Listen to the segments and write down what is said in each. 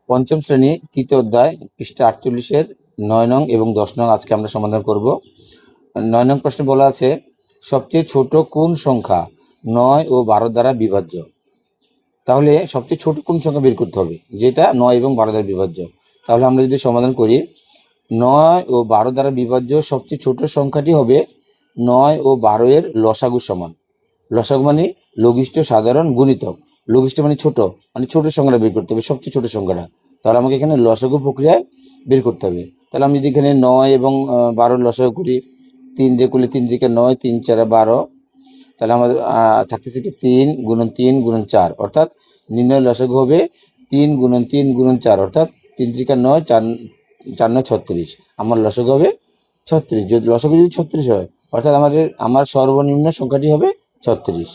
পঞ্চম শ্রেণী তৃতীয় অধ্যায় পৃষ্ঠা 48-এর 9 নং এবং 10 নং আজকে আমরা সমাধান করব। 9 নং প্রশ্নে বলা আছে সবচেয়ে ছোট কোন সংখ্যা 9 ও 12 দ্বারা বিভাজ্য। তাহলে সবচেয়ে ছোট কোন সংখ্যা বের করতে হবে যেটা 9 এবং 12 দ্বারা বিভাজ্য। তাহলে আমরা যদি সমাধান করি 9 ও 12 দ্বারা বিভাজ্য সবচেয়ে ছোট সংখ্যাটি হবে 9 ও 12 এর লসাগু সমান। লসাগু মানে লঘিষ্ঠ সাধারণ গুণিতক। লঘিষ্ঠ মানে ছোট সংখ্যাটা বের করতে হবে, সবচেয়ে ছোট সংখ্যাটা। তাহলে আমাকে এখানে লসাগু প্রক্রিয়ায় বের করতে হবে। তাহলে আমি যদি এখানে 9 এবং 12 লসাগু করি, 3 দিয়ে করলে 3 থেকে 9, 3 4 12, তাহলে আমাদের থাকতেছে কি 3 গুণন 3 গুণন 4, অর্থাৎ নির্ণয় লসাগু হবে 3 গুণন 3 গুণন 4, অর্থাৎ 3 থেকে 9, 4 4 9 36। আমার লসাগু হবে 36। যদি লসাগু যদি 36 হয়, অর্থাৎ আমার সর্বনিম্ন সংখ্যাটি হবে 36।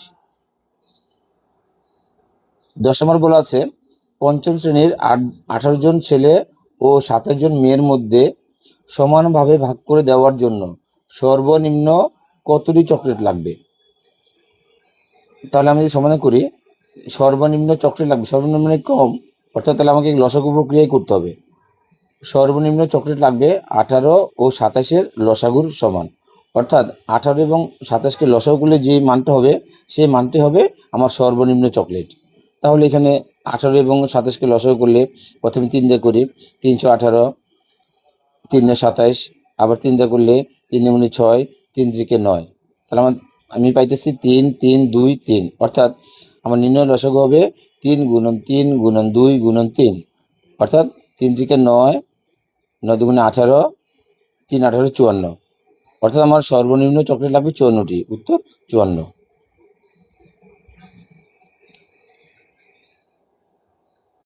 10 নম্বর বলা আছে পঞ্চম শ্রেণীর 18 জন ছেলে ও 27 জন মেয়ের মধ্যে সমানভাবে ভাগ করে দেওয়ার জন্য সর্বনিম্ন কতটি চকলেট লাগবে। তাহলে আমি যদি সমাধান করি, সর্বনিম্ন চকলেট লাগবে, সর্বনিম্ন মানে কম, অর্থাৎ তাহলে আমাকে লসাগু প্রক্রিয়াই করতে হবে। সর্বনিম্ন চকলেট লাগবে 18 ও 27-এর লসাগুর সমান, অর্থাৎ 18 এবং 27কে লসাগু করলে যে মানটা হবে সেই মানটি হবে আমার সর্বনিম্ন চকলেট। তাহলে এখানে 18 এবং 27কে লসাগু করলে প্রথমে 3 দিয়ে করি, 318, 3 27, আবার 3 দিয়ে করলে 3 গুণে 6, 3 থেকে 9, তাহলে আমি পাইতেছি 3 3 2 3, অর্থাৎ আমার নির্ণয় লসাগু হবে 3 গুণন 3 গুণন 2 গুণন 3, অর্থাৎ 3 থেকে 9, 9 দুগুণে 18, 3 18 54, অর্থাৎ আমার সর্বনিম্ন চকলেট লাগবে 54টি। উত্তর 54।